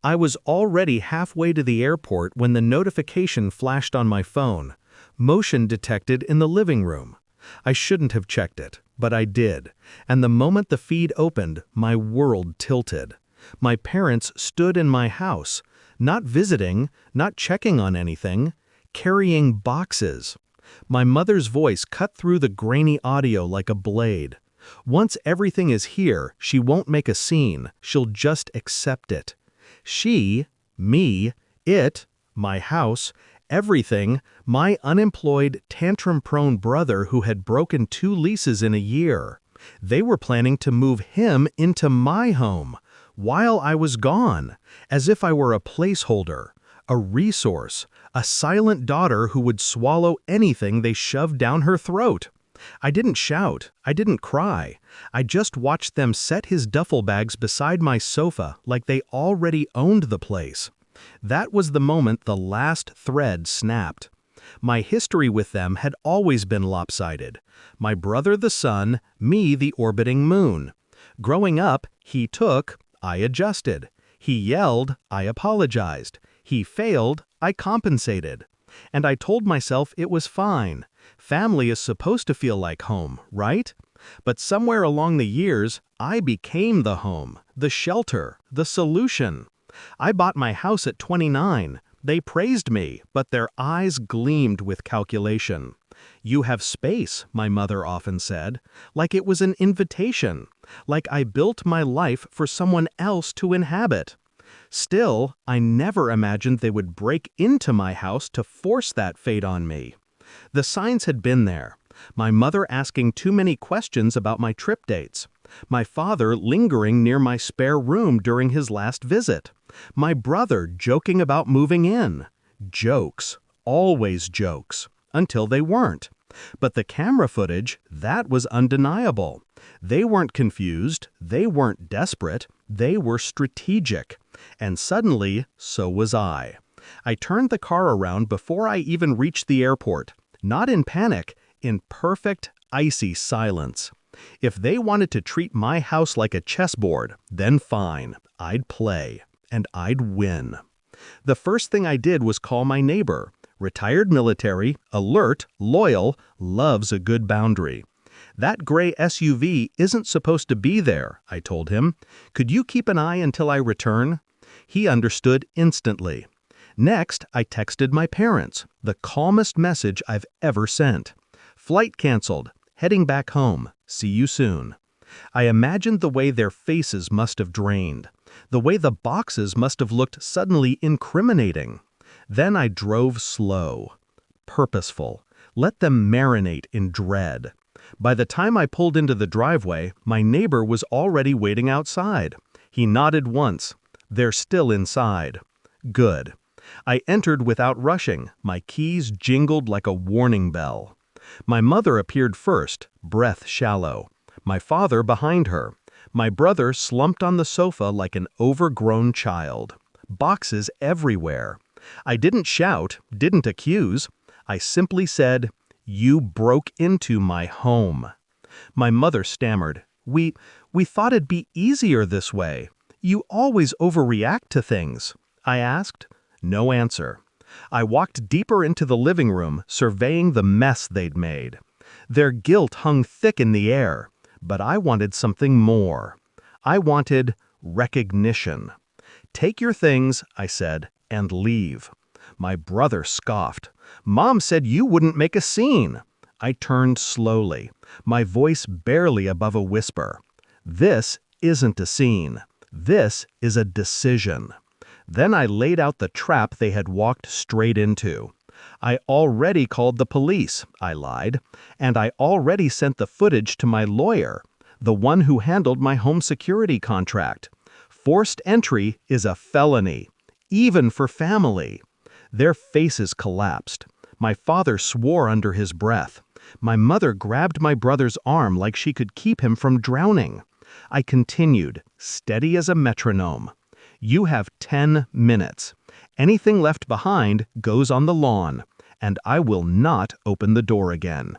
I was already halfway to the airport when the notification flashed on my phone. Motion detected in the living room. I shouldn't have checked it, but I did, and the moment the feed opened, my world tilted. My parents stood in my house, not visiting, not checking on anything, carrying boxes. My mother's voice cut through the grainy audio like a blade. Once everything is here, she won't make a scene, she'll just accept it. She, me, it, my house, everything, my unemployed, tantrum-prone brother who had broken 2 leases in a year. They were planning to move him into my home, while I was gone, as if I were a placeholder, a resource, a silent daughter who would swallow anything they shoved down her throat. I didn't shout, I didn't cry. I just watched them set his duffel bags beside my sofa like they already owned the place. That was the moment the last thread snapped. My history with them had always been lopsided. My brother the sun, me the orbiting moon. Growing up, he took, I adjusted. He yelled, I apologized. He failed, I compensated. And I told myself it was fine. Family is supposed to feel like home, right? But somewhere along the years, I became the home, the shelter, the solution. I bought my house at 29. They praised me, but their eyes gleamed with calculation. You have space, my mother often said, like it was an invitation, like I built my life for someone else to inhabit. Still, I never imagined they would break into my house to force that fate on me. The signs had been there. My mother asking too many questions about my trip dates. My father lingering near my spare room during his last visit. My brother joking about moving in. Jokes. Always jokes. Until they weren't. But the camera footage, that was undeniable. They weren't confused. They weren't desperate. They were strategic. And suddenly, so was I. I turned the car around before I even reached the airport. Not in panic, in perfect, icy silence. If they wanted to treat my house like a chessboard, then fine, I'd play. And I'd win. The first thing I did was call my neighbor. Retired military, alert, loyal, loves a good boundary. That gray SUV isn't supposed to be there, I told him. Could you keep an eye until I return? He understood instantly. Next, I texted my parents, the calmest message I've ever sent. Flight canceled, heading back home, see you soon. I imagined the way their faces must have drained, the way the boxes must have looked suddenly incriminating. Then I drove slow, purposeful, let them marinate in dread. By the time I pulled into the driveway, my neighbor was already waiting outside. He nodded once. They're still inside. Good. I entered without rushing. My keys jingled like a warning bell. My mother appeared first, breath shallow. My father behind her. My brother slumped on the sofa like an overgrown child. Boxes everywhere. I didn't shout, didn't accuse. I simply said, "You broke into my home." My mother stammered, We thought it'd be easier this way. You always overreact to things." I asked. No answer. I walked deeper into the living room, surveying the mess they'd made. Their guilt hung thick in the air, but I wanted something more. I wanted recognition. "Take your things," I said, "and leave." My brother scoffed. "Mom said you wouldn't make a scene." I turned slowly, my voice barely above a whisper. "This isn't a scene. This is a decision." Then I laid out the trap they had walked straight into. "I already called the police," I lied, "and I already sent the footage to my lawyer, the one who handled my home security contract. Forced entry is a felony, even for family." Their faces collapsed. My father swore under his breath. My mother grabbed my brother's arm like she could keep him from drowning. I continued, steady as a metronome. "You have 10 minutes. Anything left behind goes on the lawn, and I will not open the door again."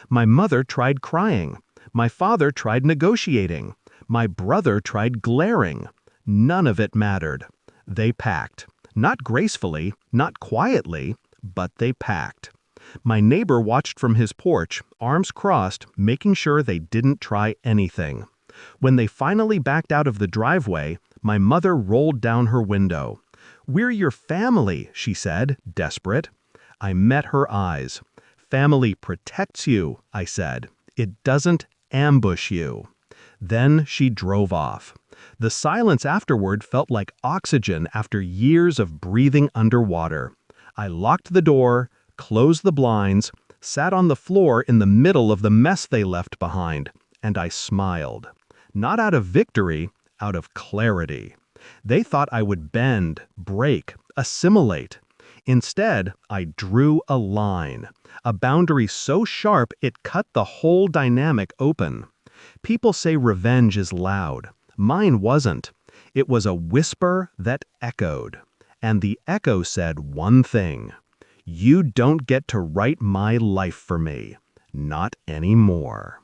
My mother tried crying. My father tried negotiating. My brother tried glaring. None of it mattered. They packed. Not gracefully, not quietly, but they packed. My neighbor watched from his porch, arms crossed, making sure they didn't try anything. When they finally backed out of the driveway, my mother rolled down her window. "We're your family," she said, desperate. I met her eyes. "Family protects you," I said. "It doesn't ambush you." Then she drove off. The silence afterward felt like oxygen after years of breathing underwater. I locked the door, closed the blinds, sat on the floor in the middle of the mess they left behind, and I smiled. Not out of victory, out of clarity. They thought I would bend, break, assimilate. Instead, I drew a line, a boundary so sharp it cut the whole dynamic open. People say revenge is loud. Mine wasn't. It was a whisper that echoed. And the echo said one thing: "You don't get to write my life for me. Not anymore."